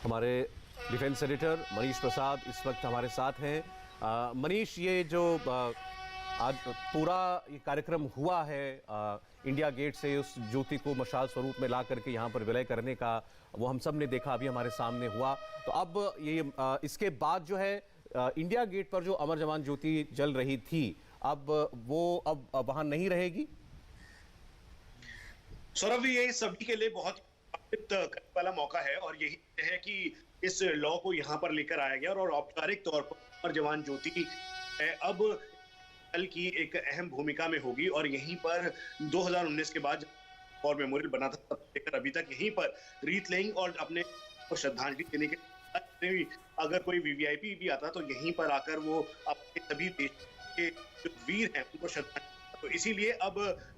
हमारे defence editor Manish Prasad इस वक्त हमारे साथ हैं। मनीष, ये जो आज पूरा ये कार्यक्रम हुआ है इंडिया गेट से उस ज्योति को मशाल स्वरूप में ला करके यहाँ पर विलय करने का, वो हम सब ने देखा, अभी हमारे सामने हुआ। तो अब ये इसके बाद जो है इंडिया गेट पर जो अमर जवान ज्योति जल रही थी, अब वो अब वहाँ नहीं रहेगी। सौरभ, ये सभी के लिए बहुत करने वाला मौका है और यही है कि इस लॉ को यहाँ पर लेकर आया गया और औपचारिक तौर पर अमर जवान ज्योति अब कल की एक अहम भूमिका में होगी। और यहीं पर 2019 के बाद और मेमोरियल बना था, तब लेकर अभी तक यहीं पर रीत लेंगे और अपने श्रद्धांजलि देने के, अगर कोई वीवीआईपी भी आता तो यहीं पर आकर वो अपने सभी देश के जो वीर हैं उनको श्रद्धांजलि। तो इसीलिए अब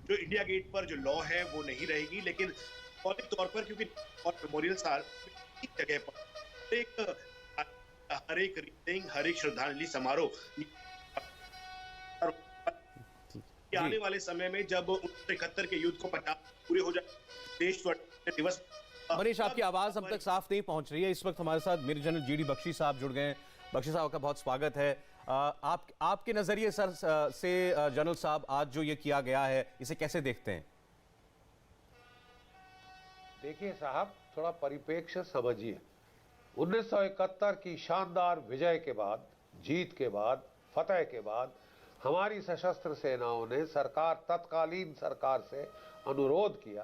जो इंडिया गेट पर जो लॉ है वो नहीं रहेगी, लेकिन औपचारिक तौर पर, क्योंकि मेमोरियल जगह पर हर एक रीतिंग, हर एक श्रद्धांजलि समारोह आने वाले समय में जब 1971 के युद्ध को 50 पूरे हो जाए, देश स्वतंत्रता दिवस। मनीष, आपकी आवाज हम तक साफ नहीं पहुंच रही है। इस वक्त हमारे साथ मेजर जनरल जीडी बख्शी साहब जुड़ गए हैं। बख्शी साहब का बहुत स्वागत है। आपके नजरिए सर से जनरल साहब, आज जो ये किया गया है इसे कैसे देखते हैं? देखिए साहब, थोड़ा परिप्रेक्ष्य समझिए। 1971 की शानदार विजय के बाद, जीत के बाद, फतेह के बाद हमारी सशस्त्र सेनाओं ने तत्कालीन सरकार से अनुरोध किया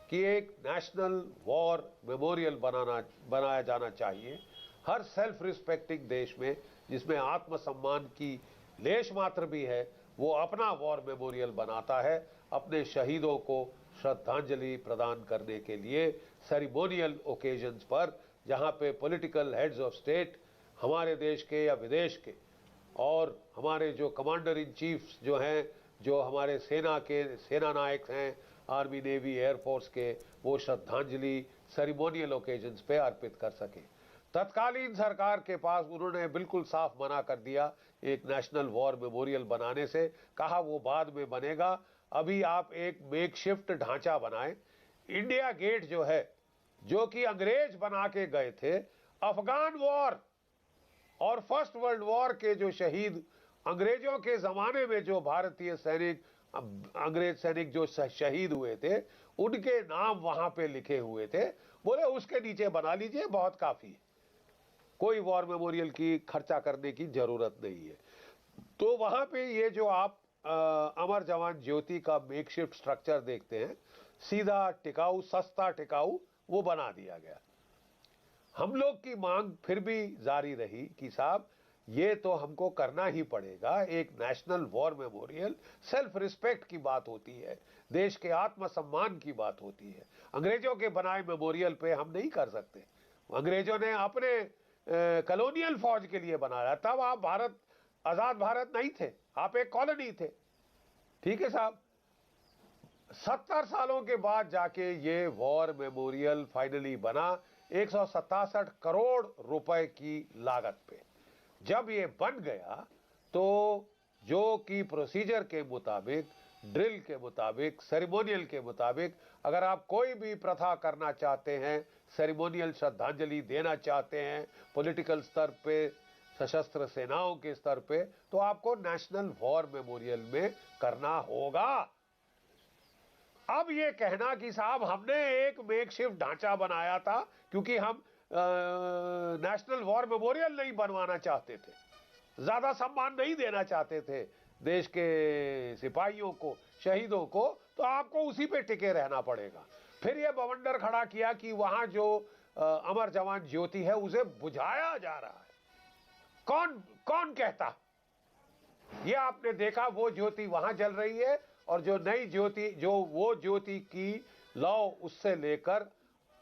कि एक नेशनल वॉर मेमोरियल बनाया जाना चाहिए। हर सेल्फ रिस्पेक्टिंग देश में, जिसमें आत्मसम्मान की लेश मात्र भी है, वो अपना वॉर मेमोरियल बनाता है अपने शहीदों को श्रद्धांजलि प्रदान करने के लिए, सेरिमोनियल ओकेजन्स पर, जहाँ पे पॉलिटिकल हेड्स ऑफ स्टेट हमारे देश के या विदेश के और हमारे जो कमांडर इन चीफ्स जो हैं, जो हमारे सेना नायक हैं, आर्मी, नेवी, एयरफोर्स के, वो श्रद्धांजलि सेरिमोनियल ओकेजन्स पे अर्पित कर सके। तत्कालीन सरकार के पास उन्होंने बिल्कुल साफ मना कर दिया एक नेशनल वॉर मेमोरियल बनाने से, कहा वो बाद में बनेगा, अभी आप एक मेकशिफ्ट ढांचा बनाएं। इंडिया गेट जो है, जो कि अंग्रेज बना के गए थे, अफगान वॉर और फर्स्ट वर्ल्ड वॉर के जो शहीद, अंग्रेजों के जमाने में जो भारतीय सैनिक, अंग्रेज सैनिक जो शहीद हुए थे, उनके नाम वहां पे लिखे हुए थे। बोले उसके नीचे बना लीजिए, बहुत काफी है, कोई वॉर मेमोरियल की खर्चा करने की जरूरत नहीं है। तो वहां पे ये जो आप अमर जवान ज्योति का मेकशिफ्ट स्ट्रक्चर देखते हैं, सीधा, टिकाऊ, सस्ता, टिकाऊ, वो बना दिया गया। हम लोग की मांग फिर भी जारी रही कि साहब ये तो हमको करना ही पड़ेगा, एक national war memorial, self respect की बात होती है, देश के आत्मसम्मान की बात होती है। अंग्रेजों के बनाए मेमोरियल पे हम नहीं कर सकते। अंग्रेजों ने अपने कॉलोनियल फौज के लिए बनाया, तब आप भारत, आजाद भारत नहीं थे, आप एक कॉलोनी थे, ठीक है साहब। 70 सालों के बाद जाके ये वॉर मेमोरियल फाइनली बना, 167 करोड़ रुपए की लागत पे। जब ये बन गया तो जो कि प्रोसीजर के मुताबिक, ड्रिल के मुताबिक, सेरेमोनियल के मुताबिक, अगर आप कोई भी प्रथा करना चाहते हैं, सेरेमोनियल श्रद्धांजलि देना चाहते हैं पॉलिटिकल स्तर पे, सशस्त्र सेनाओं के स्तर पे, तो आपको नेशनल वॉर मेमोरियल में करना होगा। अब ये कहना कि साहब हमने एक मेकशिफ्ट ढांचा बनाया था क्योंकि हम नेशनल वॉर मेमोरियल नहीं बनवाना चाहते थे, ज्यादा सम्मान नहीं देना चाहते थे देश के सिपाहियों को, शहीदों को, तो आपको उसी पे टिके रहना पड़ेगा। फिर ये बवंडर खड़ा किया कि वहां जो अमर जवान ज्योति है उसे बुझाया जा रहा है। कौन कहता? ये आपने देखा, वो ज्योति वहां जल रही है और जो नई ज्योति, जो वो ज्योति की लौ उससे लेकर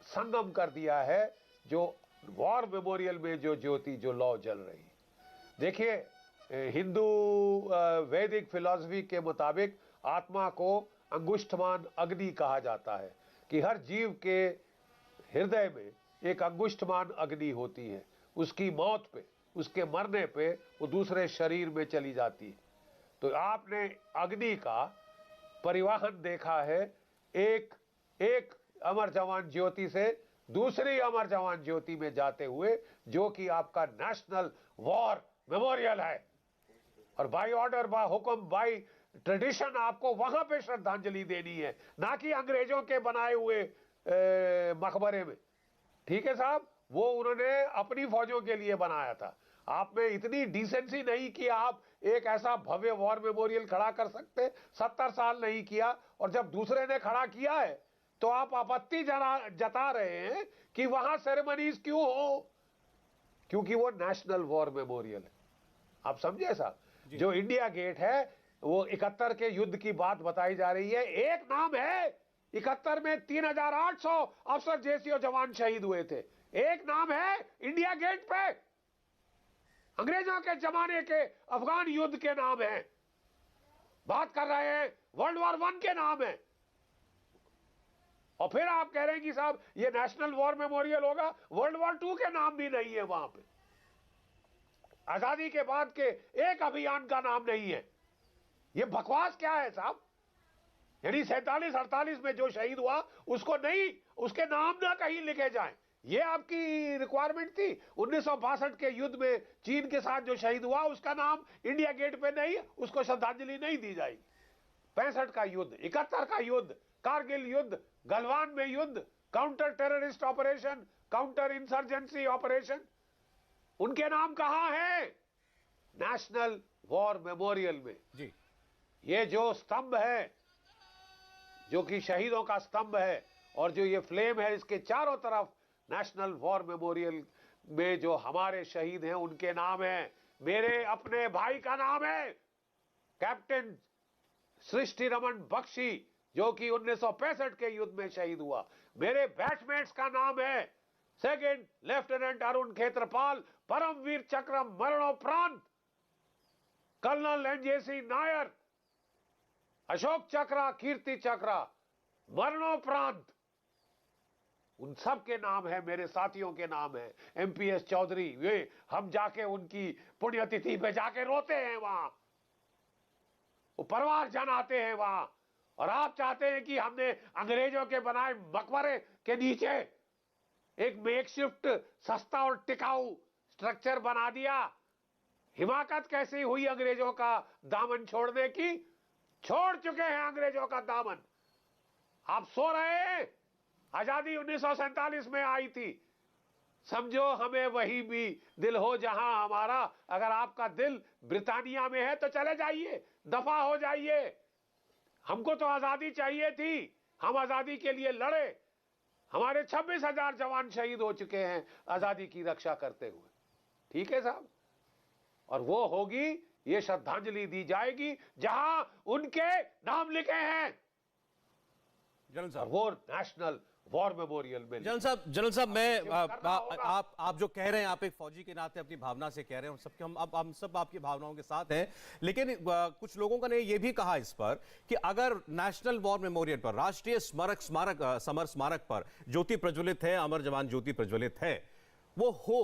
संगम कर दिया है, जो वॉर मेमोरियल में जो ज्योति, जो लौ जल रही। देखिए, हिंदू वैदिक फिलॉसफी के मुताबिक आत्मा को अंगुष्ठमान अग्नि कहा जाता है, कि हर जीव के हृदय में एक अंगुष्ठमान अग्नि होती है। उसकी मौत पे, उसके मरने पे वो दूसरे शरीर में चली जाती है। तो आपने अग्नि का परिवहन देखा है एक अमर जवान ज्योति से दूसरी अमर जवान ज्योति में जाते हुए, जो कि आपका नेशनल वॉर मेमोरियल है, और बाय ऑर्डर, बाय हुक्म, बाय ट्रेडिशन आपको वहां पे श्रद्धांजलि देनी है, ना कि अंग्रेजों के बनाए हुए मकबरे में। ठीक है साहब, वो उन्होंने अपनी फौजों के लिए बनाया था। आप में इतनी डिसेंसी नहीं कि आप एक ऐसा भव्य वॉर मेमोरियल खड़ा कर सकते। 70 साल नहीं किया, और जब दूसरे ने खड़ा किया है तो आप आपत्ति जता रहे हैं कि वहां सेरेमनीज क्यों हो, क्योंकि वो नेशनल वॉर मेमोरियल है। आप समझे साहब, जो इंडिया गेट है वो 71 के युद्ध की बात बताई जा रही है। एक नाम है, 71 में 3800 अफसर जेसीओ जवान शहीद हुए थे। एक नाम है इंडिया गेट पे, अंग्रेजों के जमाने के अफगान युद्ध के नाम है। बात कर रहे हैं वर्ल्ड वॉर 1 के नाम है, और फिर आप कह रहे हैं कि साहब ये नेशनल वॉर मेमोरियल होगा। वर्ल्ड वॉर 2 के नाम भी नहीं है वहां पे, आजादी के बाद के एक अभियान का नाम नहीं है। ये बकवास क्या है साहब? यानी 47-48 में जो शहीद हुआ उसको नहीं, उसके नाम ना कहीं लिखे जाएं, ये आपकी रिक्वायरमेंट थी। 1962 के युद्ध में चीन के साथ जो शहीद हुआ उसका नाम इंडिया गेट पे नहीं, उसको श्रद्धांजलि नहीं दी जाएगी। 65 का युद्ध, 71 का युद्ध, कारगिल युद्ध, गलवान में युद्ध, counter terrorist operation, counter insurgency operation, उनके नाम कहां है? नेशनल वॉर मेमोरियल में। जी, ये जो स्तंभ है, जो कि शहीदों का स्तंभ है, और जो ये फ्लेम है, इसके चारों तरफ नेशनल वॉर मेमोरियल में जो हमारे शहीद हैं उनके नाम है। मेरे अपने भाई का नाम है कैप्टन सृष्टि रमन बख्शी, जो कि 1965 के युद्ध में शहीद हुआ। मेरे बैचमेट्स का नाम है सेकंड लेफ्टिनेंट अरुण खेत्रपाल, परमवीर चक्र मरणोपरांत कर्नल एनजेसी नायर, अशोक चक्र, कीर्ति चक्र मरणोपरांत। उन सब के नाम है, मेरे साथियों के नाम है। एमपीएस चौधरी, वे हम जाके उनकी पुण्यतिथि पे जाके रोते हैं वहां, वो परवार जनाते हैं वहां। और आप चाहते हैं कि हमने अंग्रेजों के बनाए मकबरे के नीचे एक मेकशिफ्ट सस्ता और टिकाऊ स्ट्रक्चर बना दिया। हिमाकत कैसी हुई अंग्रेजों का दामन छोड़ने की? छोड़ चुके हैं अंग्रेजों का दामन। आप सो रहे हैं। आजादी 1947 में आई थी, समझो हमें वही भी दिल हो जहां हमारा। अगर आपका दिल ब्रिटानिया में है तो चले जाइए, दफा हो जाइए। हमको तो आजादी चाहिए थी, हम आजादी के लिए लड़े। हमारे 26,000 जवान शहीद हो चुके हैं आजादी की रक्षा करते हुए। ठीक है साहब, और वो होगी, ये श्रद्धांजलि दी जाएगी जहां उनके नाम लिखे हैं, जनरल और साहब। वो नेशनल वॉर मेमोरियल में। जनरल साहब, मैं आप जो कह रहे हैं, आप एक फौजी के नाते अपनी भावना से कह रहे हैं, और सबके हम सब आपकी भावनाओं के साथ हैं। लेकिन कुछ लोगों ने ये भी कहा इस पर कि अगर नेशनल वॉर मेमोरियल पर, राष्ट्रीय समर स्मारक पर ज्योति प्रज्वलित है, अमर जवान ज्योति प्रज्वलित है, वो हो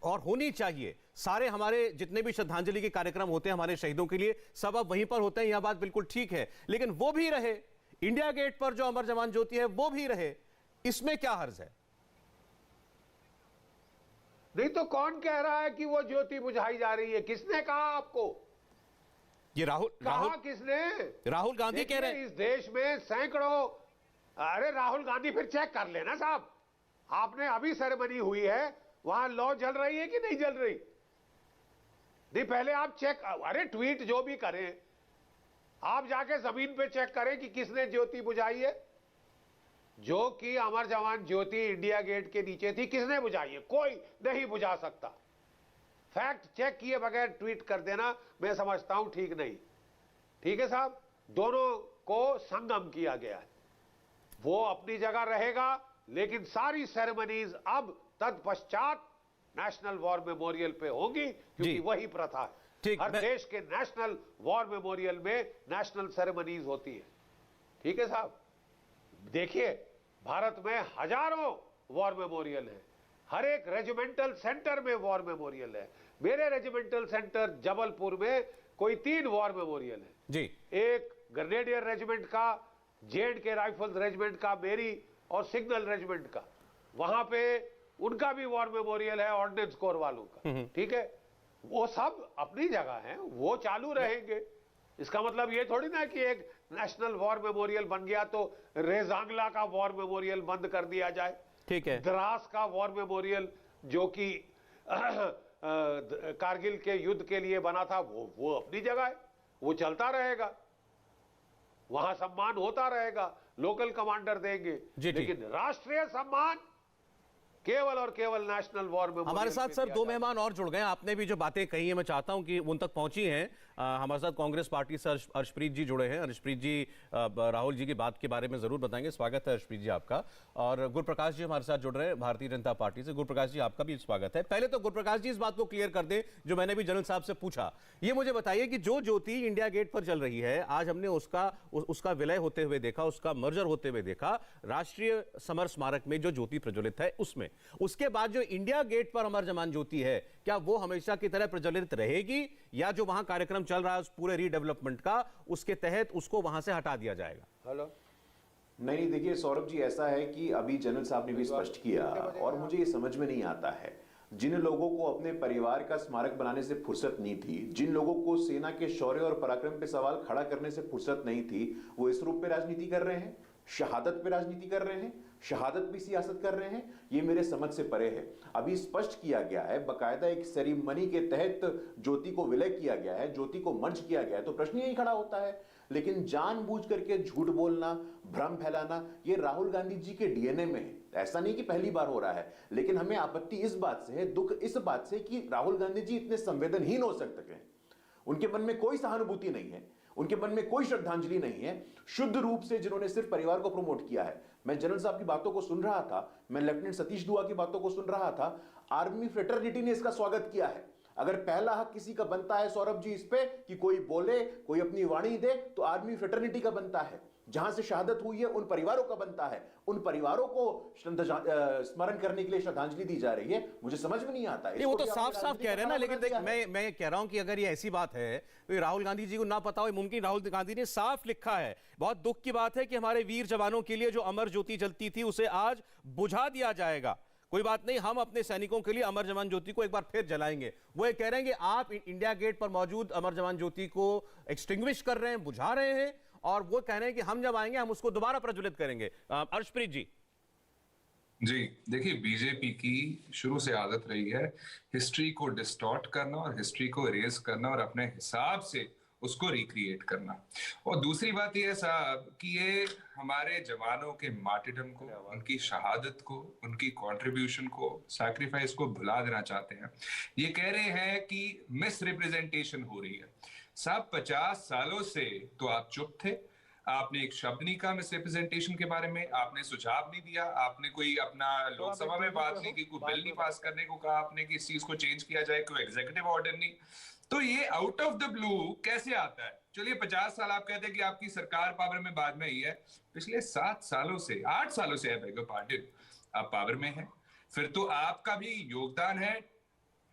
और होनी चाहिए। सारे हमारे जितने भी श्रद्धांजलि के कार्यक्रम होते हैं हमारे शहीदों के लिए, सब अब वहीं पर होते हैं, यह बात बिल्कुल ठीक है। लेकिन वो भी रहे, इंडिया गेट पर जो अमर जवान ज्योति है वो भी रहे, इसमें क्या हर्ज है? नहीं तो कौन कह रहा है कि वो ज्योति बुझाई जा रही है? किसने कहा आपको? ये किसने? राहुल गांधी कह रहे हैं। इस देश में सैकड़ों, अरे राहुल गांधी फिर चेक कर लेना साहब। आपने अभी सेरेमनी हुई है, वहां लौ जल रही है कि नहीं जल रही? नहीं, पहले आप चेक, अरे ट्वीट जो भी करें, आप जाके जमीन पे चेक करें कि किसने ज्योति बुझाई है। जो कि अमर जवान ज्योति इंडिया गेट के नीचे थी, किसने बुझाई है? कोई नहीं बुझा सकता। फैक्ट चेक किए बगैर ट्वीट कर देना, मैं समझता हूं ठीक नहीं। ठीक है साहब, दोनों को संगम किया गया है, वो अपनी जगह रहेगा। लेकिन सारी सेरेमनीज अब तत्पश्चात नेशनल वॉर मेमोरियल पे होंगी, क्योंकि वही प्रथा है। हर देश के नेशनल वॉर मेमोरियल में नेशनल सेरेमनीज होती है। ठीक है साहब, देखिए भारत में हजारों वॉर मेमोरियल है, हर एक रेजिमेंटल सेंटर में वॉर मेमोरियल है। मेरे रेजिमेंटल सेंटर जबलपुर में कोई 3 वॉर मेमोरियल है जी। एक ग्रेनेडियर रेजिमेंट का, जेएंडके राइफल्स रेजिमेंट का, मेरी और सिग्नल रेजिमेंट का। वहां पे उनका भी वॉर मेमोरियल है, ऑर्डिनेंस कोर वालों का, ठीक है, वो सब अपनी जगह है, वो चालू रहेंगे। इसका मतलब ये थोड़ी ना कि एक नेशनल वॉर मेमोरियल बन गया तो रेजांगला का वॉर मेमोरियल बंद कर दिया जाए, ठीक है, द्रास का वॉर मेमोरियल जो कि कारगिल के युद्ध के लिए बना था, वो अपनी जगह है, वो चलता रहेगा, वहां सम्मान होता रहेगा, लोकल कमांडर देंगे, लेकिन राष्ट्रीय सम्मान केवल और केवल नेशनल वॉर मेमोरियल। हमारे साथ सर दो मेहमान और जुड़ गए। आपने भी जो बातें कही है मैं चाहता हूं कि उन तक पहुंची हैं। हमारे साथ कांग्रेस पार्टी से हर्षप्रीत जी जुड़े हैं। हर्षप्रीत जी राहुल जी की बात के बारे में जरूर बताएंगे। स्वागत है हर्षप्रीत जी आपका। और गुरप्रकाश जी हमारे साथ जुड़ रहे हैं भारतीय जनता पार्टी से। गुरप्रकाश जी आपका भी स्वागत है। पहले तो गुरप्रकाश जी इस बात को क्लियर कर दें जो मैंने भी जनरल साहब से पूछा। ये मुझे बताइए कि जो ज्योति इंडिया गेट पर जल रही है, आज हमने उसका विलय होते हुए देखा, उसका मर्जर होते हुए देखा राष्ट्रीय समर स्मारक में जो ज्योति प्रज्वलित है उसमें। उसके बाद जो इंडिया गेट पर अमर जवान ज्योति है, क्या वो हमेशा की तरह प्रज्वलित रहेगी या जो वहां कार्यक्रम चल रहा है उस पूरे रीडेवलपमेंट का, उसके तहत उसको वहां से हटा दिया जाएगा? हेलो, नहीं देखिए सौरभ जी, ऐसा है कि अभी जनरल साहब ने भी स्पष्ट किया और मुझे ये समझ में नहीं आता है, जिन लोगों को अपने परिवार का स्मारक बनाने से फुर्सत नहीं थी, जिन लोगों को सेना के शौर्य और पराक्रम पे सवाल खड़ा करने से फुर्सत नहीं थी, वो इस रूप पे राजनीति कर रहे हैं, शहादत पे राजनीति कर रहे हैं, शहादत भी सियासत कर रहे हैं। ये मेरे समझ से परे है। अभी स्पष्ट किया गया है, बकायदा एक सेरेमनी के तहत ज्योति को विलय किया गया है, ज्योति को मर्ज किया गया है, तो प्रश्न यही खड़ा होता है। लेकिन जानबूझ करके झूठ बोलना, भ्रम फैलाना, ये राहुल गांधी जी के डीएनए में है। ऐसा नहीं कि पहली बार हो रहा है, लेकिन हमें आपत्ति इस बात से है, दुख इस बात से कि राहुल गांधी जी इतने संवेदनहीन हो सकते हैं। उनके मन में कोई सहानुभूति नहीं है, उनके मन में कोई श्रद्धांजलि नहीं है। शुद्ध रूप से जिन्होंने सिर्फ परिवार को प्रमोट किया है। मैं जनरल साहब की बातों को सुन रहा था, मैं लेफ्टिनेंट सतीश दुआ की बातों को सुन रहा था, आर्मी फ्रेटर्निटी ने इसका स्वागत किया है। अगर पहला हक किसी का बनता है सौरभ जी इस पे कि कोई बोले, कोई अपनी वाणी दे, तो आर्मी फ्रेटर्निटी का बनता है। जहां से शहादत हुई है उन परिवारों का बनता है। उन परिवारों को स्मरण करने के लिए श्रद्धांजलि दी जा रही है। मुझे समझ में नहीं आता है। वो तो साफ साफ कह रहे हैं ना, लेकिन देख मैं कह रहा हूं कि अगर ये ऐसी बात है तो राहुल गांधी जी को ना पता हो, मुमकिन राहुल गांधी ने साफ लिखा है। बहुत दुख की बात है कि हमारे वीर जवानों के लिए जो अमर ज्योति जलती थी उसे आज बुझा दिया जाएगा। कोई बात नहीं, हम अपने सैनिकों के लिए अमर जवान ज्योति को एक बार फिर जलाएंगे। वो ये कह रहे हैं कि आप इंडिया गेट पर मौजूद अमर जवान ज्योति को एक्सटिंग्विश कर रहे हैं, बुझा रहे हैं, और वो कह रहे हैं कि हम जब आएंगे हम उसको दोबारा प्रज्वलित करेंगे। हर्षप्रीत जी। जी देखिए, बीजेपी की शुरू से आदत रही है हिस्ट्री को डिस्टॉर्ट करना और हिस्ट्री को इरेज करना और अपने हिसाब से उसको रिक्रिएट करना। और दूसरी बात यह है साहब कि ये हमारे जवानों के मार्टिडम को, उनकी शहादत को, उनकी कंट्रीब्यूशन को, सैक्रिफाइस को भुला देना चाहते हैं। ये कह रहे हैं कि मिस रिप्रेजेंटेशन हो रही है। साहब 50 सालों से तो आप चुप थे, आपने एक शब्द नहीं कहा मिस रिप्रेजेंटेशन के बारे में, आपने सुझाव नहीं दिया, आपने कोई अपना लोकसभा में बात नहीं की, कोई बिल नहीं पास करने को कहा आपने कि इस चीज को चेंज किया जाए, कोई एग्जीक्यूटिव ऑर्डर नहीं। तो ये आउट ऑफ द ब्लू कैसे आता है? चलिए 50 साल आप कहते हैं कि आपकी सरकार पावर में बाद में आई है, पिछले 7 सालों से 8 सालों से पार्टी आप पावर में है, फिर तो आपका भी योगदान है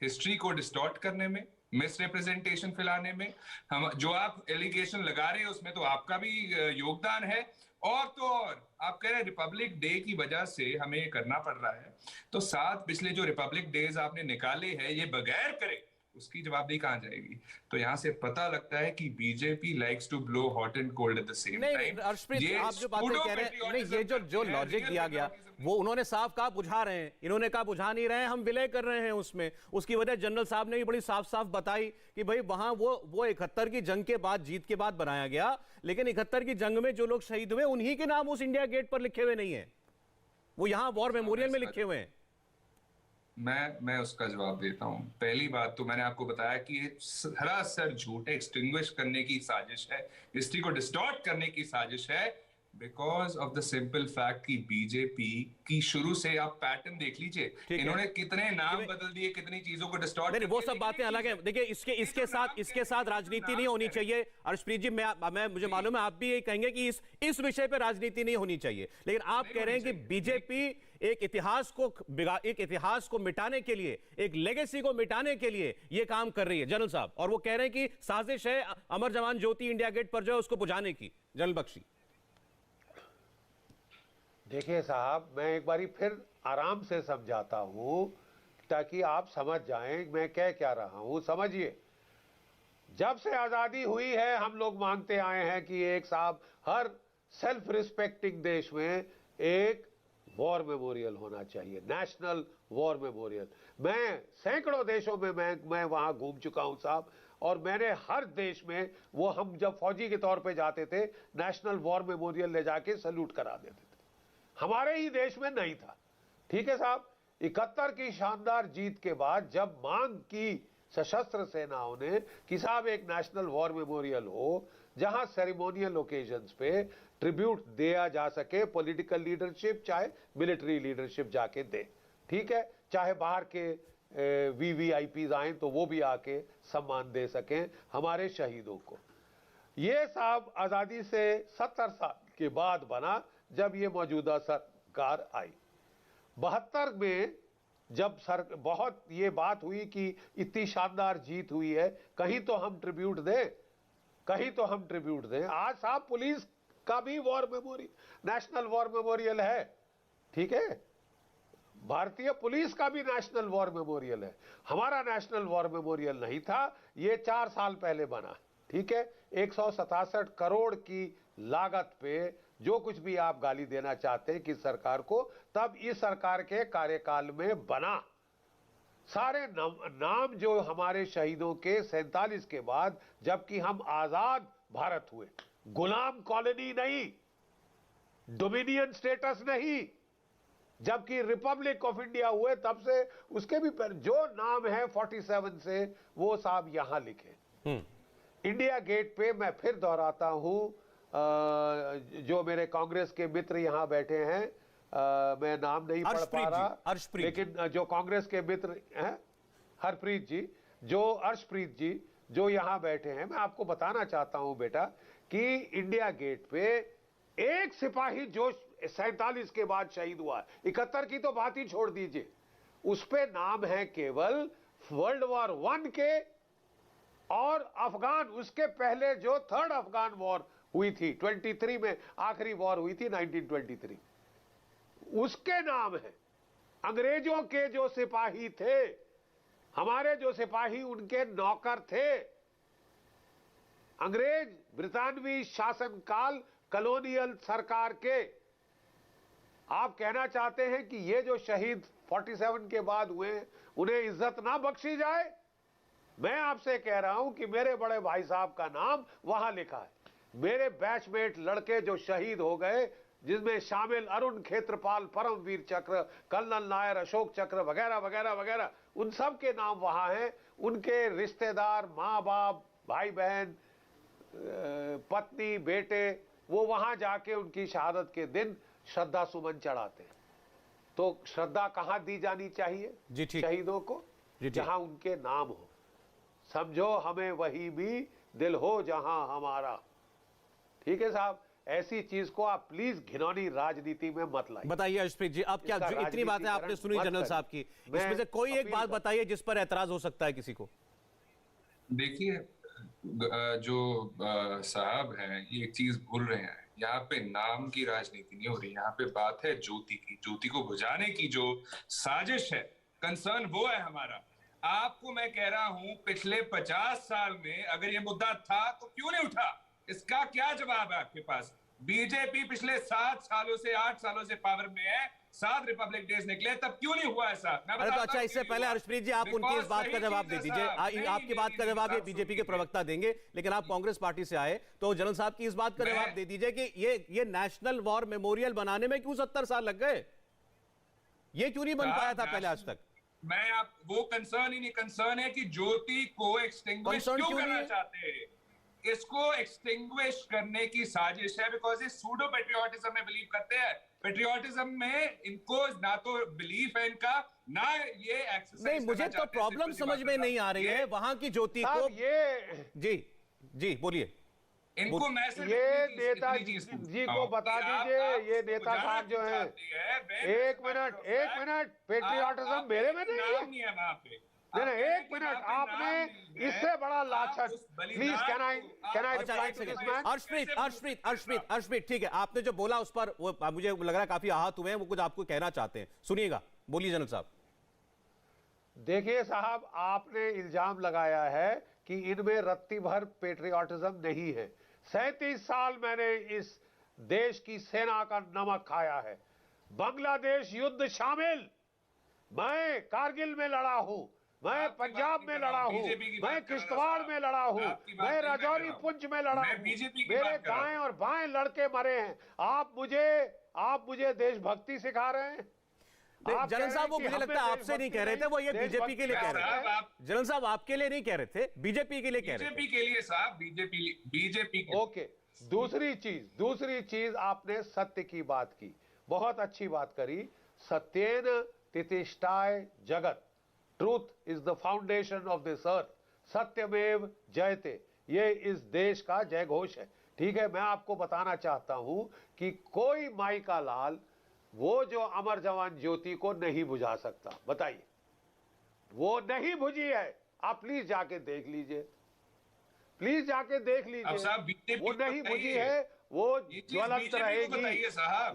हिस्ट्री को डिस्टॉर्ट करने में, मिस रिप्रेजेंटेशन फैलाने में। हम जो आप एलिगेशन लगा रहे हैं उसमें तो आपका भी योगदान है। और तो और आप कह रहे हैं रिपब्लिक डे की वजह से हमें ये करना पड़ रहा है, तो 7 पिछले जो रिपब्लिक डेज आपने निकाले हैं ये बगैर करे उसकी जवाबदेही कहां जाएगी? तो यहां से पता लगता है कि BJP likes to blow hot and cold at the same time. नहीं हर्षप्रीत, आप जो बातें कह रहे हैं, नहीं, ये जो लॉजिक दिया गया वो उन्होंने साफ कहा बुझा रहे हैं, इन्होंने कहा बुझा नहीं रहे हैं, हम विलय कर रहे हैं उसमें। उसकी वजह जनरल साहब ने भी बड़ी साफ साफ बताई कि भाई वहां वो 71 की जंग के बाद, जीत के बाद बनाया गया, लेकिन 71 की जंग में जो लोग शहीद हुए उन्हीं के नाम उस इंडिया गेट पर लिखे हुए नहीं है, वो यहां वॉर मेमोरियल में लिखे हुए हैं। मैं उसका जवाब देता हूं। पहली बात तो मैंने आपको बताया कि ये सरासर झूठ है, एक्सटिंग्विश करने की साजिश है, हिस्ट्री को डिस्टॉर्ट करने की साजिश है, because of the simple fact कि बीजेपी की शुरू से आप पैटर्न देख लीजिए, इन्होंने कितने नाम बदल दिए, कितनी चीजों को डिस्टॉर्ट। नहीं, वो सब बातें अलग हैं। देखिए इसके साथ राजनीति नहीं होनी चाहिए। हर्षप्रीत जी, मैं मुझे मालूम है आप भी यही कहेंगे कि इस विषय पे राजनीति नहीं होनी चाहिए, लेकिन आप कह रहे हैं कि बीजेपी एक इतिहास को मिटाने के लिए, एक लेगेसी को मिटाने के लिए ये काम कर रही है जनरल साहब, और वो कह रहे हैं कि साजिश है अमर जवान ज्योति इंडिया गेट पर जो है उसको बुझाने की। जनरल बख्शी। देखिए साहब, मैं एक बारी फिर आराम से समझाता हूं ताकि आप समझ जाएं मैं कह क्या रहा हूं। समझिए, जब से आजादी हुई है हम लोग मांगते आए हैं कि एक साहब हर सेल्फ रिस्पेक्टिंग देश में एक वॉर मेमोरियल होना चाहिए, नेशनल वॉर मेमोरियल। मैं सैकड़ों देशों में मैं वहां घूम चुका हूं साहब, और मैंने हर देश में वो, हम जब फौजी के तौर पे जाते थे नेशनल वॉर मेमोरियल ले जाके सैल्यूट करा देते थे। हमारे ही देश में नहीं था। ठीक है साहब, 71 की शानदार जीत के बाद जब मांग की सशस्त्र सेनाओं ने कि साहब एक नेशनल वॉर मेमोरियल हो जहां सेरेमोनियल ओकेजन्स पे ट्रिब्यूट दिया जा सके, पॉलिटिकल लीडरशिप चाहे मिलिट्री लीडरशिप जाके दे, ठीक है, चाहे बाहर के वीवीआईपीज आए तो वो भी आके सम्मान दे सकें हमारे शहीदों को। ये साहब आजादी से 70 साल के बाद बना, जब ये मौजूदा सरकार आई। 72 में जब बहुत ये बात हुई कि इतनी शानदार जीत हुई है, कहीं तो हम ट्रिब्यूट दें, कहीं तो हम ट्रिब्यूट दें। आज साहब पुलिस का भी war memorial, national war memorial है, ठीक है, भारतीय पुलिस का भी नेशनल वॉर मेमोरियल है। हमारा नेशनल वॉर मेमोरियल नहीं था, ये 4 साल पहले बना, ठीक है। 167 करोड़ की लागत पे जो कुछ भी आप गाली देना चाहते हैं किस सरकार को, तब इस सरकार के कार्यकाल में बना। सारे नाम जो हमारे शहीदों के 47 के बाद, जबकि हम आजाद भारत हुए, गुलाम कॉलोनी नहीं, डोमिनियन स्टेटस नहीं, जबकि रिपब्लिक ऑफ इंडिया हुए तब से उसके भी जो नाम है 47 से वो साहब यहां लिखे। इंडिया गेट पे मैं फिर दोहराता हूं, जो मेरे कांग्रेस के मित्र यहां बैठे हैं, मैं नाम नहीं पढ़ पा रहा, लेकिन जो कांग्रेस के मित्र हैं, हरप्रीत जी, जो अर्शप्रीत जी जो यहां बैठे हैं, मैं आपको बताना चाहता हूं बेटा कि इंडिया गेट पे एक सिपाही जो 47 के बाद शहीद हुआ, 71 की तो बात ही छोड़ दीजिए, उस पे नाम है केवल वर्ल्ड वॉर 1 के और अफगान, उसके पहले जो 3rd अफगान वॉर हुई थी 23 में, आखिरी वॉर हुई थी 1923, उसके नाम है। अंग्रेजों के जो सिपाही थे, हमारे जो सिपाही उनके नौकर थे, अंग्रेज ब्रितानवी शासनकाल कॉलोनियल सरकार के। आप कहना चाहते हैं कि ये जो शहीद 47 के बाद हुए उन्हें इज्जत ना बख्शी जाए? मैं आपसे कह रहा हूं कि मेरे बड़े भाई साहब का नाम वहां लिखा है। मेरे बैचमेट लड़के जो शहीद हो गए, जिसमें शामिल अरुण खेत्रपाल, परमवीर चक्र, कर्नल नायर, अशोक चक्र वगैरह वगैरह वगैरह, उन सब के नाम वहां हैं। उनके रिश्तेदार, माँ बाप, भाई बहन, पत्नी, बेटे, वो वहां जाके उनकी शहादत के दिन श्रद्धा सुमन चढ़ाते हैं। तो श्रद्धा कहां दी जानी चाहिए? जी ठीक, शहीदों को जहां उनके नाम हो। समझो हमें वही भी दिल हो जहां हमारा। ठीक है साहब, ऐसी चीज को आप प्लीज घिनौनी राजनीति में मत लाइए। बताइए अर्शप्रीत जी, आप क्या इतनी बातें आपने सुनी जनरल साहब की, इसमें से कोई एक बात बताइए जिस पर एतराज हो सकता है किसी को? देखिए, जो साहब हैं ये एक चीज भूल रहे हैं, यहाँ पे नाम की राजनीति नहीं हो रही, यहाँ पे बात है ज्योति की। ज्योति को बुझाने की जो साजिश है, कंसर्न वो है हमारा। आपको मैं कह रहा हूं, पिछले 50 साल में अगर ये मुद्दा था तो क्यों नहीं उठा? इसका क्या जवाब है आपके पास? बीजेपी पिछले 7 सालों से 8 सालों से पावर में है, 7 रिपब्लिक डेज निकले, तब क्यों नहीं हुआ ऐसा? अरे तो अच्छा, इससे पहले अर्शप्रीत जी आप उनकी इस बात का जवाब दे दीजिए। आपकी बात का जवाब ये बीजेपी के प्रवक्ता देंगे, लेकिन आप कांग्रेस पार्टी से आए तो जनरल साहब की इस बात का जवाब दे दीजिए कि ये नेशनल वॉर मेमोरियल बनाने में क्यों 70 साल लग गए? ये क्यों नहीं बन पाया था पहले आज तक? मैं आप वो कंसर्न ही नहीं, कंसर्न है कि ज्योति को एक्सटिंग्विश क्यों करना चाहते हैं। इसको एक्सटिंग्विश करने की साजिश है, बिकॉज ये सूडो पेट्रियोटिज्म में बिलीव करते हैं। पेट्रियोटिज्म में इनको ना तो बिलीफ है इनका, ना ये एक्सरसाइज। नहीं, मुझे तो प्रॉब्लम समझ में नहीं आ रही है वहां की ज्योति को। ये जी बोलिए। इनको मैसेज ये नेता जी को बता दीजिए, ये नेता साहब जो है, एक मिनट, पेट्रियोटिज्म मेरे में नहीं है। वहां पे नहीं, एक मिनट, आपने इससे बड़ा लाछन, प्लीज कैन आई अच्छा एक सेकंड, अर्शप्रीत ठीक है, आपने जो बोला उस पर वो मुझे लग रहा है काफी आहत हुए हैं, वो कुछ आपको कहना चाहते हैं, सुनिएगा, बोलिए जनरल साहब। देखिए साहब, आपने इल्जाम लगाया है कि इनमें रत्ती भर पेट्रियाटिज्म नहीं है। 37 साल मैंने इस देश की सेना का नमक खाया है, बांग्लादेश युद्ध शामिल, मैं कारगिल में लड़ा हूं, मैं पंजाब में लड़ा हूं, मैं किश्तवाड़ में लड़ा हूं, मैं राजौरी पुंछ में लड़ा हूं, मेरे दाएं और बाएं लड़के मरे हैं। आप मुझे देशभक्ति सिखा रहे हैं? जनरल साहब वो मुझे लगता है आपसे नहीं कह रहे थे, वो ये बीजेपी के लिए कह रहे थे। जनरल साहब आपके लिए नहीं कह रहे थे, बीजेपी के लिए कह रहे थे। बीजेपी के लिए साहब, बीजेपी ओके, दूसरी चीज आपने सत्य की बात की, बहुत अच्छी बात करी। सत्येन तितिष्ठाय जगत, truth is the foundation of this earth, सत्यमेव जयते, ये इस देश का जय घोष है। ठीक है, मैं आपको बताना चाहता हूं कि कोई माई का लाल वो जो अमर जवान ज्योति को नहीं बुझा सकता। बताइए, वो नहीं बुझी है, आप प्लीज जाके देख लीजिए, प्लीज जाके देख लीजिए, वो नहीं बुझी है, वो ज्वलंत रहेगी।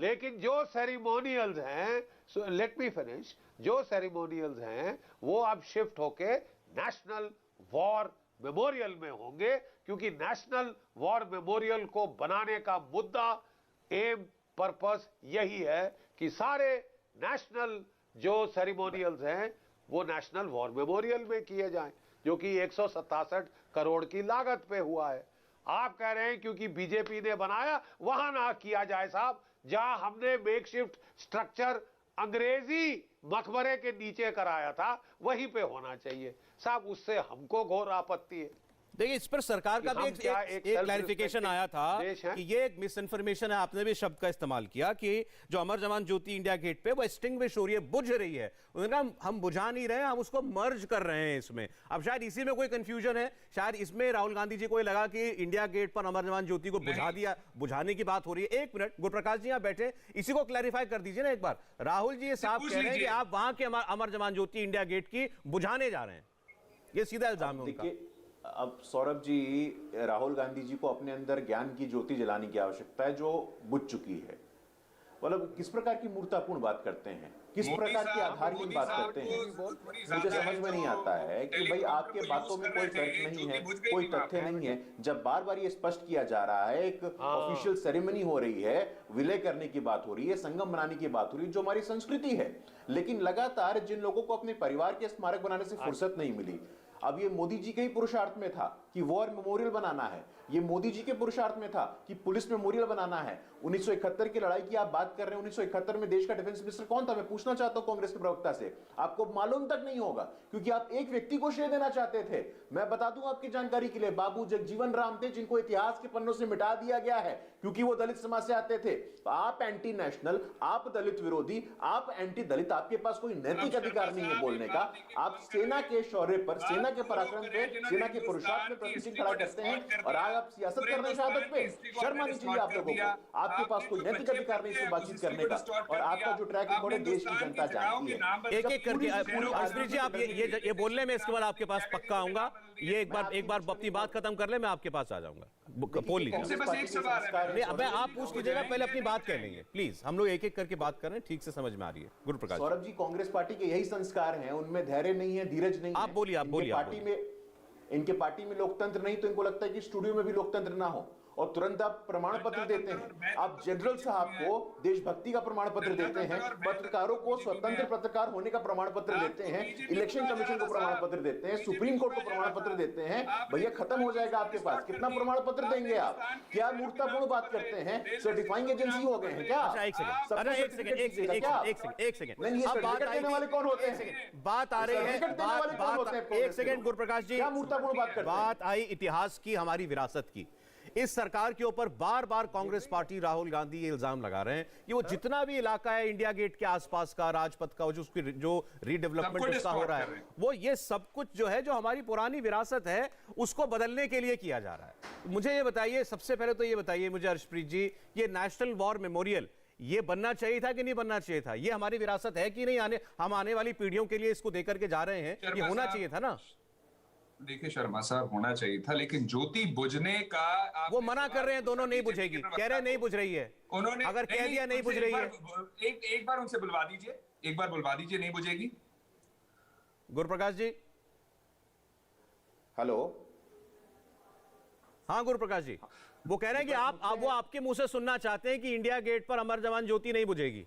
लेकिन जो सेरिमोनियल्स हैं, लेट मी फिनिश, जो सेरिमोनियल्स हैं वो अब शिफ्ट होके नेशनल वॉर मेमोरियल में होंगे, क्योंकि नेशनल वॉर मेमोरियल को बनाने का मुद्दा, एम, पर्पस यही है कि सारे नेशनल जो सेरिमोनियल्स हैं वो नेशनल वॉर मेमोरियल में किए जाएं, जो कि 167 करोड़ की लागत पे हुआ है। आप कह रहे हैं क्योंकि बीजेपी ने बनाया वहां ना किया जाए। साहब, जहां हमने मेकशिफ्ट स्ट्रक्चर अंग्रेजी मकबरे के नीचे कराया था वहीं पे होना चाहिए। साहब, उससे हमको घोर आपत्ति है। देखिए, इस पर सरकार का भी एक क्लैरिफिकेशन आया था कि ये एक मिस इन्फॉर्मेशन है, आपने भी शब्द का इस्तेमाल किया कि जो अमर जवान ज्योति इंडिया गेट पे वो एक्सटिंग्विश हो रही है, बुझ रही है। उन्होंने कहा हम बुझा नहीं रहे, हम उसको मर्ज कर रहे हैं इसमें। अब शायद इसी में कोई कंफ्यूजन है, शायद इसमें राहुल गांधी जी को लगा कि इंडिया गेट पर अमर जवान ज्योति को बुझा दिया, बुझाने की बात हो रही है। एक मिनट, गुरुप्रकाश जी आप बैठे, इसी को क्लैरिफाई कर दीजिए ना एक बार। राहुल जी ये साफ कह रहे हैं कि आप वहां के अमर जवान ज्योति इंडिया गेट की बुझाने जा रहे हैं, ये सीधा इल्जाम है उनका। अब सौरभ जी, राहुल गांधी जी को अपने अंदर ज्ञान की ज्योति जलाने की आवश्यकता है जो बुझ चुकी है। मतलब किस प्रकार की मूर्खतापूर्ण बात करते हैं, किस प्रकार की आधारहीन बात करते हैं, मुझे समझ में नहीं आता है कि भाई आपके बातों में कोई तर्क नहीं है, कोई तथ्य नहीं है। जब बार बार ये स्पष्ट किया जा रहा है, एक ऑफिशियल सेरेमनी हो रही है, विलय करने की बात हो रही है, संगम बनाने की बात हो रही है, जो हमारी संस्कृति है, लेकिन लगातार जिन लोगों को अपने परिवार के स्मारक बनाने से फुर्सत नहीं मिली, अब ये मोदी जी के ही पुरुषार्थ में था कि वॉर मेमोरियल बनाना है, ये मोदी जी के पुरुषार्थ में था कि पुलिस मेमोरियल बनाना है। 1971 की लड़ाई की आप बात कर रहे हैं, 1971 में देश का डिफेंस मिनिस्टर कौन था? मैं पूछना चाहता हूं कांग्रेस के प्रवक्ता से, आपको मालूम तक नहीं होगा क्योंकि आप एक व्यक्ति को श्रेय देना चाहते थे। मैं बता दूं आपकी जानकारी के लिए, बाबू जगजीवन राम थे, जिनको इतिहास के पन्नों से मिटा दिया गया है क्योंकि वो दलित समाज से आते थे। आप एंटी नेशनल, आप दलित विरोधी, आप एंटी दलित, आपके पास कोई नैतिक अधिकार नहीं है बोलने का। आप सेना के शौर्य पर, सेना के पराक्रम पे, सेना के पुरुषार्थ में प्रतिष्ठित खड़ा करते हैं और आज आप सियासत कर रहे हैं शहादत पे। शर्म आनी चाहिए आप लोगों को। आपके पास कोई नैतिक अधिकार नहीं इससे बातचीत करने का, और आपका जो ट्रैक रिकॉर्ड है देश की जनता जानती है। एक एक करके अर्शप्रीत जी आप ये बोलने में, इसके बाद आपके पास पक्का आऊंगा। ये एक बार अपनी बात खत्म कर ले, मैं आपके पास आ जाऊंगा। बोल लीजिए। अब आप पूछ लीजिएगा, पहले अपनी बात कह लेंगे प्लीज। हम लोग एक एक करके बात कर रहे हैं, ठीक से समझ में आ रही है। गुरुप्रकाश सौरभ जी, कांग्रेस पार्टी के यही संस्कार हैं, उनमें धैर्य नहीं है, धीरज नहीं है। आप बोलिए, आप बोलिए। इनके पार्टी में लोकतंत्र नहीं, तो इनको लगता है कि स्टूडियो में भी लोकतंत्र ना हो, और तुरंत आप प्रमाण पत्र देते हैं। आप जनरल साहब को देशभक्ति का प्रमाण पत्र देते हैं, पत्रकारों को स्वतंत्र पत्रकार होने का प्रमाण पत्र देते हैं, इलेक्शन कमीशन को प्रमाण पत्र देते हैं, सुप्रीम कोर्ट को प्रमाण पत्र देते हैं। भैया खत्म हो जाएगा आपके पास, कितना प्रमाण पत्र देंगे आप? क्या मूर्खतापूर्ण बात करते हैं? सर्टिफाइंग एजेंसी हो गए हैं क्या? एक सेकंड, वाले कौन होते हैं? बात आ रही है, एक सेकंड गुरुप्रकाश जी, क्या मूर्खतापूर्ण बात करते हैं? बात आई इतिहास की, हमारी विरासत की। इस सरकार के ऊपर बार बार कांग्रेस पार्टी, राहुल गांधी ये इल्जाम लगा रहे हैं कि वो जितना भी इलाका है इंडिया गेट के आसपास का, राजपथ का, जो रीडेवलपमेंट उसका हो रहा है, वो ये सब कुछ जो है, जो हमारी पुरानी विरासत है, उसको बदलने के लिए किया जा रहा है। मुझे ये बताइए, सबसे पहले तो ये बताइए मुझे अर्शप्रीत जी, ये नेशनल वॉर मेमोरियल ये बनना चाहिए था कि नहीं बनना चाहिए था? ये हमारी विरासत है कि नहीं? हम आने वाली पीढ़ियों के लिए इसको देकर के जा रहे हैं, ये होना चाहिए था ना? देखिए शर्मा साहब, होना चाहिए था, लेकिन ज्योति बुझने का वो मना कर रहे हैं, दोनों नहीं बुझेगी, कह रहे हैं नहीं बुझ रही है। उन्होंने अगर कह दिया नहीं बुझ रही है, एक बार उनसे बुलवा दीजिए, एक बार बुलवा दीजिए, नहीं बुझेगी। गुरुप्रकाश जी। हेलो। हाँ गुरुप्रकाश जी, वो कह रहे हैं कि वो आपके मुंह से सुनना चाहते हैं कि इंडिया गेट पर अमर जवान ज्योति नहीं बुझेगी।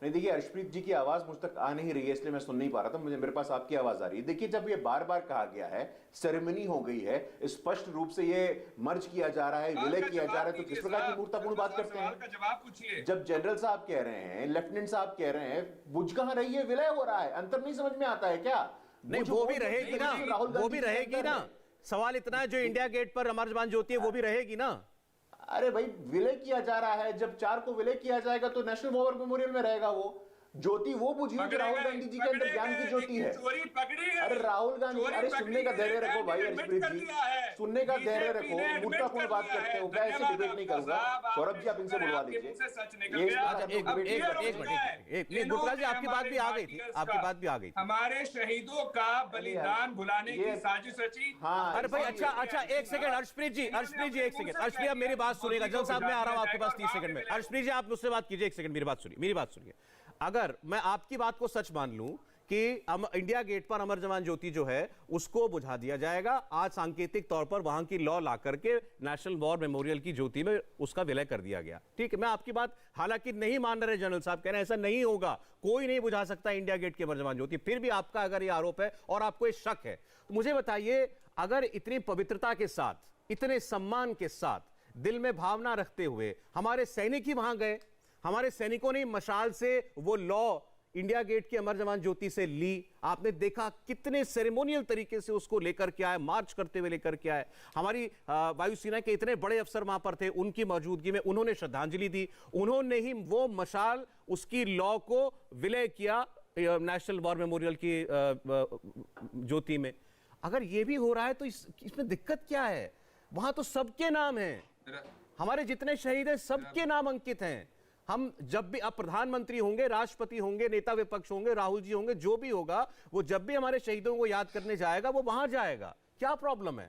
नहीं, देखिए अर्शप्रीत जी की आवाज मुझ तक आ नहीं रही है, इसलिए मैं सुन नहीं पा रहा था। मेरे पास आपकी आवाज आ रही है। देखिए, जब ये बार बार कहा गया है, सेरेमनी हो गई है, स्पष्ट रूप से ये मर्ज किया जा रहा है, विलय किया जा रहा है, तो किस प्रकार की मूर्खतापूर्ण बात करते हैं? जवाब पूछिए। जब जनरल साहब कह रहे हैं, लेफ्टिनेंट साहब कह रहे हैं, बुझ कहां रही है, विलय हो रहा है, अंतर नहीं समझ में आता है क्या? नहीं, वो भी रहेगी ना, वो भी रहेगी ना। सवाल इतना है, जो इंडिया गेट पर अमर जवान ज्योति है वो भी रहेगी ना। अरे भाई, विलय किया जा रहा है, जब 4 को विलय किया जाएगा तो नेशनल वॉर मेमोरियल में रहेगा वो ज्योति। वो बुझी जो राहुल गांधी जी के अंदर ज्ञान की ज्योति है। अरे राहुल गांधी, अरे सुनने का धैर्य रखो भाई अर्शप्रीत जी, सुनने का धैर्य रखो। मूर्खतापूर्ण बात करते हो क्या? ऐसे डिबेट नहीं करूंगा। सौरभ जी, आप इनसे बुलवा लीजिए। एक गुरुप्रकाश जी, आपकी बात भी आ गई थी, आपकी बात भी आ गई थी। हमारे शहीदों का बलिदान भुलाने की साजिश रची। हाँ, अरे भाई, अच्छा एक सेकंड अर्शप्रीत जी, एक सेकंड। अर्शप्रीत, आप मेरी बात सुनिएगा। जनरल साहब, मैं आ रहा हूं आपके पास 30 सेकंड में। अर्शप्रीत जी, आप मुझसे बात कीजिए, एक सेकंड मेरी बात सुनिए। अगर मैं आपकी बात को सच मान लूं कि इंडिया गेट पर अमर जवान ज्योति जो है उसको बुझा दिया जाएगा, आज सांकेतिक तौर पर वहां की लॉ ला करके नेशनल वॉर मेमोरियल की ज्योति में उसका विलय कर दिया गया, ठीक है, मैं आपकी बात हालांकि नहीं मान रहे, जनरल साहब कह रहे हैं ऐसा नहीं होगा, कोई नहीं बुझा सकता इंडिया गेट की अमर जवान ज्योति। फिर भी आपका अगर यह आरोप है और आपको ये शक है, तो मुझे बताइए, अगर इतनी पवित्रता के साथ, इतने सम्मान के साथ, दिल में भावना रखते हुए हमारे सैनिक ही वहां गए, हमारे सैनिकों ने मशाल से वो लॉ इंडिया गेट की अमर जवान ज्योति से ली, आपने देखा कितने सेरेमोनियल तरीके से उसको लेकर के आए, मार्च करते हुए लेकर के आए, हमारी वायुसेना के इतने बड़े अफसर वहां पर थे, उनकी मौजूदगी में उन्होंने श्रद्धांजलि दी, उन्होंने ही वो मशाल, उसकी लॉ को विलय किया नेशनल वॉर मेमोरियल की ज्योति में। अगर ये भी हो रहा है तो इसमें दिक्कत क्या है? वहां तो सबके नाम हैं, हमारे जितने शहीद हैं सबके नाम अंकित हैं। हम जब भी, अब प्रधानमंत्री होंगे, राष्ट्रपति होंगे, नेता विपक्ष होंगे, राहुल जी होंगे, जो भी होगा, वो जब भी हमारे शहीदों को याद करने जाएगा वो वहां जाएगा। क्या प्रॉब्लम है?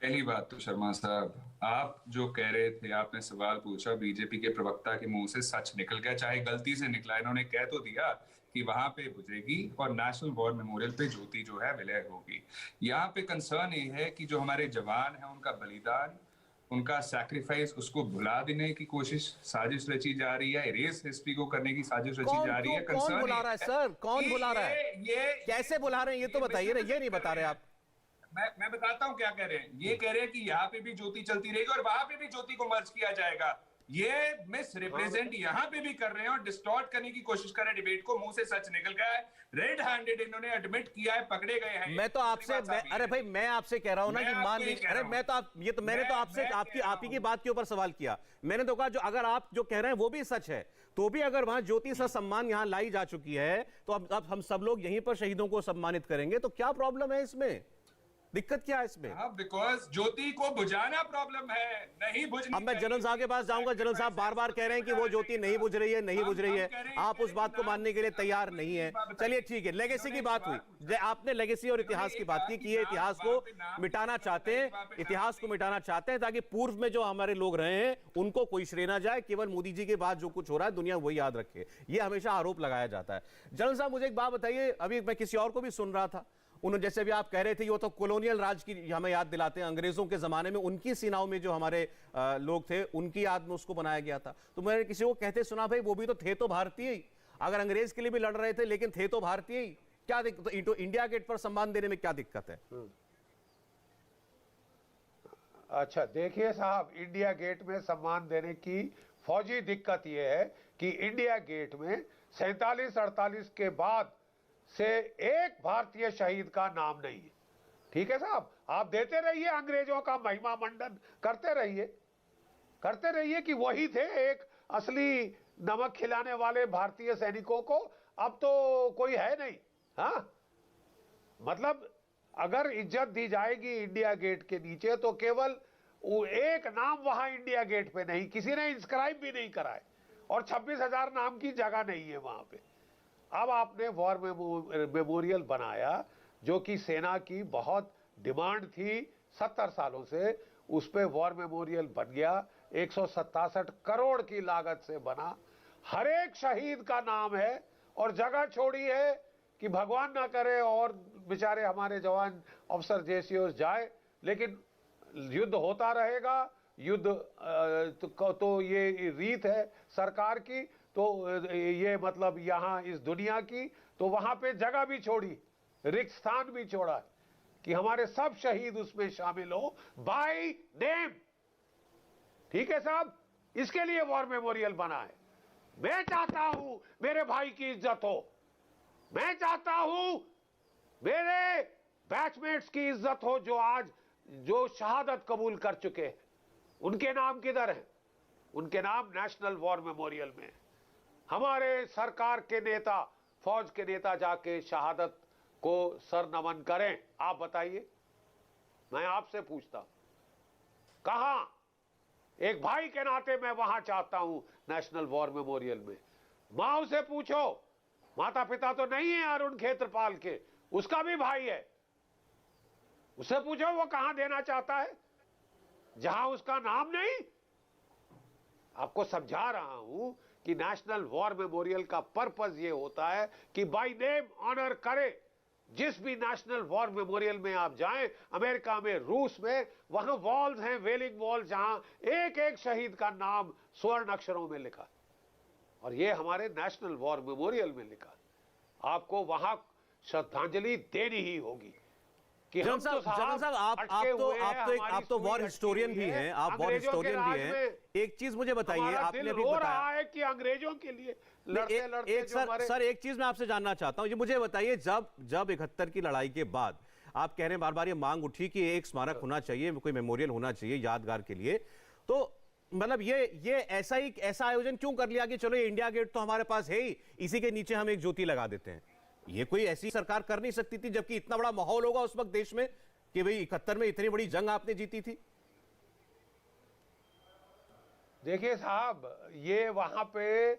पहली बात तो शर्मा साहब, आप जो कह रहे थे, आपने सवाल पूछा, बीजेपी के प्रवक्ता के मुंह से सच निकल गया, चाहे गलती से निकला, इन्होंने कह तो दिया कि वहां पे बुझेगी और नेशनल वॉर मेमोरियल पे ज्योति जो है विलय होगी। यहाँ पे कंसर्न ये है कि जो हमारे जवान हैं, उनका बलिदान, उनका सैक्रिफाइस, उसको भुला देने की कोशिश, साजिश रची जा रही है, इरेज हिस्ट्री को करने की साजिश रची जा रही है। कौन बुला रहा है सर? कौन बुला रहा है? ये कैसे बुला रहे हैं ये तो बताइए ना, ये नहीं बता रहे आप। मैं बताता हूँ क्या कह रहे हैं। ये कह रहे हैं कि यहाँ पे भी ज्योति चलती रहेगी और वहां पे भी ज्योति को मर्ज किया जाएगा। ये मिस रिप्रेजेंट यहाँ पे भी कर रहे हैं और डिस्टॉर्ट करने की कोशिश कर रहे हैं डिबेट को। मुंह से सच निकल गया है, रेड हैंडेड इन्होंने एडमिट किया है, पकड़े गए हैं। मैं तो आपसे, अरे भाई मैं आपसे कह रहा हूं ना कि मान लीजिए, अरे मैं तो मैंने तो आपसे आप ही की बात के ऊपर सवाल किया। मैंने तो कहा जो अगर आप जो कह रहे हैं वो भी सच है, तो भी अगर वहां ज्योति सा सम्मान यहां लाई जा चुकी है, तो अब हम सब लोग यहीं पर शहीदों को सम्मानित करेंगे, तो क्या प्रॉब्लम है इसमें? दिक्कत क्या है इसमें? बिकॉज ज्योति को बुझाना प्रॉब्लम है, नहीं बुझनी। अब मैं जनरल साहब के पास जाऊंगा। जनरल साहब बार बार कह रहे हैं कि वो ज्योति नहीं बुझ रही है, नहीं बुझ रही है, आप उस बात को मानने के लिए तैयार नहीं है। चलिए ठीक है, लेगेसी की बात हुई, आपने लेगेसी और इतिहास की बात की कि ये इतिहास को मिटाना चाहते हैं, इतिहास को मिटाना चाहते हैं ताकि पूर्व में जो हमारे लोग रहे हैं उनको कोई श्रेय ना जाए, केवल मोदी जी के बाद जो कुछ हो रहा है दुनिया वही याद रखे, ये हमेशा आरोप लगाया जाता है। जनरल साहब मुझे एक बात बताइए, अभी मैं किसी और को भी सुन रहा था, उन्होंने जैसे भी आप कह रहे थे वो तो कॉलोनियल राज की हमें याद दिलाते हैं, अंग्रेजों के जमाने में उनकी सेनाओं में जो हमारे लोग थे उनकी याद में उसको बनाया गया था। तो मैंने किसी को कहते सुना, भाई वो भी तो थे तो भारतीय ही, अगर अंग्रेज के लिए भी लड़ रहे थे लेकिन थे तो भारतीय ही, क्या दिक्कत? तो इंडिया गेट पर सम्मान देने में क्या दिक्कत है? अच्छा देखिए साहब, इंडिया गेट में सम्मान देने की फौजी दिक्कत यह है कि इंडिया गेट में 47-48 के बाद से एक भारतीय शहीद का नाम नहीं है। ठीक है साहब, आप देते रहिए, अंग्रेजों का महिमा मंडन करते रहिए कि वही थे एक असली नमक खिलाने वाले भारतीय सैनिकों को। अब तो कोई है नहीं। हाँ, मतलब अगर इज्जत दी जाएगी इंडिया गेट के नीचे तो केवल एक नाम वहां इंडिया गेट पे नहीं, किसी ने इंस्क्राइब भी नहीं करा है। और 26,000 नाम की जगह नहीं है वहां पे। अब आपने वॉर मेमोरियल बनाया जो कि सेना की बहुत डिमांड थी 70 सालों से, उस पे वॉर मेमोरियल बन गया, 167 करोड़ की लागत से बना, हर एक शहीद का नाम है और जगह छोड़ी है कि भगवान ना करे और बेचारे हमारे जवान अफसर जेसीओस जाए, लेकिन युद्ध होता रहेगा। युद्ध तो ये रीत है सरकार की, तो ये मतलब यहाँ इस दुनिया की, तो वहां पे जगह भी छोड़ी, रिक्त स्थान भी छोड़ा है कि हमारे सब शहीद उसमें शामिल हो बाय नेम। ठीक है साहब, इसके लिए वॉर मेमोरियल बना है। मैं चाहता हूं मेरे भाई की इज्जत हो, मैं चाहता हूं मेरे बैचमेट्स की इज्जत हो जो आज जो शहादत कबूल कर चुके हैं। उनके नाम किधर है? उनके नाम नेशनल वॉर मेमोरियल में। हमारे सरकार के नेता, फौज के नेता जाके शहादत को सर नमन करें। आप बताइए, मैं आपसे पूछता हूं, कहां? एक भाई के नाते मैं वहां चाहता हूं नेशनल वॉर मेमोरियल में। मां से पूछो, माता पिता तो नहीं है अरुण खेत्रपाल के, उसका भी भाई है, उससे पूछो वो कहां देना चाहता है, जहां उसका नाम नहीं। आपको समझा रहा हूं कि नेशनल वॉर मेमोरियल का पर्पस ये होता है कि बाय नेम ऑनर करे। जिस भी नेशनल वॉर मेमोरियल में आप जाएं, अमेरिका में, रूस में, वहां वॉल्स हैं, वेलिंग वॉल्स, जहां एक एक शहीद का नाम स्वर्ण अक्षरों में लिखा, और ये हमारे नेशनल वॉर मेमोरियल में लिखा। आपको वहां श्रद्धांजलि देनी ही होगी। जनरल साहब, आप तो वॉर हिस्टोरियन भी हैं, आप वॉर हिस्टोरियन भी हैं। एक चीज मुझे बताइए, आपने अभी बताया है कि अंग्रेजों के लिए लड़ते लड़ते सर एक चीज मैं आपसे जानना चाहता हूं, ये मुझे बताइए, जब 71 की लड़ाई के बाद आप कह रहे हैं बार बार ये मांग उठी कि एक स्मारक होना चाहिए, कोई मेमोरियल होना चाहिए यादगार के लिए, तो मतलब ये ऐसा आयोजन क्यों कर लिया कि चलो ये इंडिया गेट तो हमारे पास है ही, इसी के नीचे हम एक ज्योति लगा देते हैं? ये कोई ऐसी सरकार कर नहीं सकती थी, जबकि इतना बड़ा माहौल होगा उस वक्त देश में कि भाई 71 में इतनी बड़ी जंग आपने जीती थी। देखिए साहब, ये वहां पे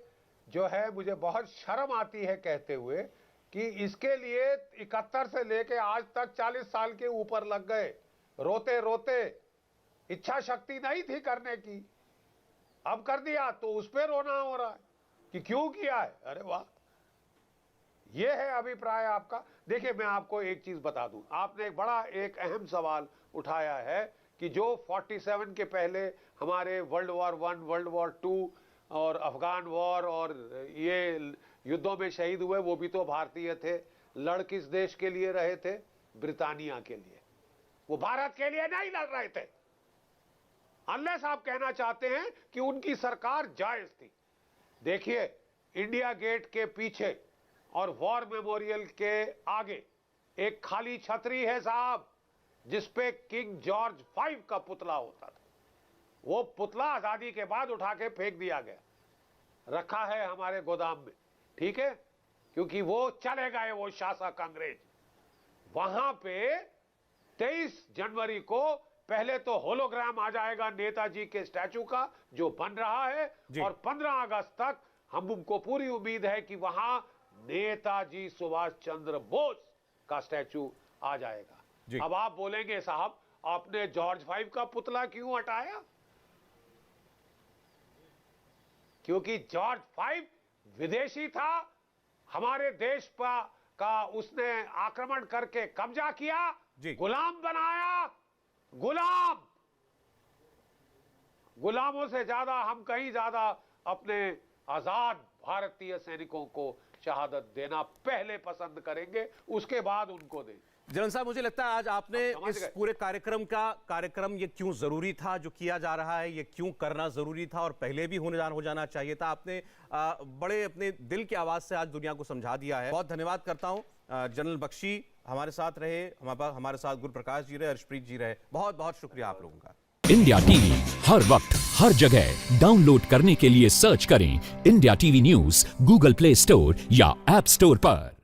जो है मुझे बहुत शर्म आती है कहते हुए कि इसके लिए 71 से लेके आज तक 40 साल के ऊपर लग गए, रोते रोते। इच्छा शक्ति नहीं थी करने की, अब कर दिया तो उस पर रोना हो रहा है कि क्यों किया है। अरे वाह, ये है अभिप्राय आपका। देखिए मैं आपको एक चीज बता दूं, आपने एक अहम सवाल उठाया है कि जो 47 के पहले हमारे वर्ल्ड वॉर 1, वर्ल्ड वॉर 2 और अफगान वॉर और ये युद्धों में शहीद हुए, वो भी तो भारतीय थे। लड़ किस देश के लिए रहे थे? ब्रिटानिया के लिए। वो भारत के लिए नहीं लड़ रहे थे। अनलेस आप कहना चाहते हैं कि उनकी सरकार जायज थी। देखिए, इंडिया गेट के पीछे और वॉर मेमोरियल के आगे एक खाली छतरी है साहब, जिसपे किंग जॉर्ज 5 का पुतला होता था। वो पुतला आजादी के बाद उठा के फेंक दिया गया, रखा है हमारे गोदाम में, ठीक है, क्योंकि वो चले गए वो शासक अंग्रेज। वहां पे 23 जनवरी को पहले तो होलोग्राम आ जाएगा नेताजी के स्टैचू का, जो बन रहा है, और 15 अगस्त तक हमको पूरी उम्मीद है कि वहां नेताजी सुभाष चंद्र बोस का स्टैचू आ जाएगा। अब आप बोलेंगे साहब आपने जॉर्ज 5 का पुतला क्यों हटाया? क्योंकि जॉर्ज 5 विदेशी था, हमारे देश का उसने आक्रमण करके कब्जा किया, गुलाम बनाया। गुलामों से ज्यादा हम कहीं ज्यादा अपने आजाद भारतीय सैनिकों को शहादत देना पहले पसंद करेंगे, उसके बाद उनको दें। जनरल साहब, मुझे लगता है आज आपने इस पूरे कार्यक्रम ये क्यों जरूरी था जो किया जा रहा है, ये क्यों करना जरूरी था और पहले भी हो जाना चाहिए था, आपने बड़े अपने दिल की आवाज से आज दुनिया को समझा दिया है। बहुत धन्यवाद करता हूं। जनरल बख्शी हमारे साथ रहे, हमारे साथ गुरप्रकाश जी रहे, हर्षप्रीत जी रहे। बहुत बहुत शुक्रिया आप लोगों का। इंडिया टीवी हर वक्त हर जगह डाउनलोड करने के लिए सर्च करें India TV news Google play store या ऐप स्टोर पर।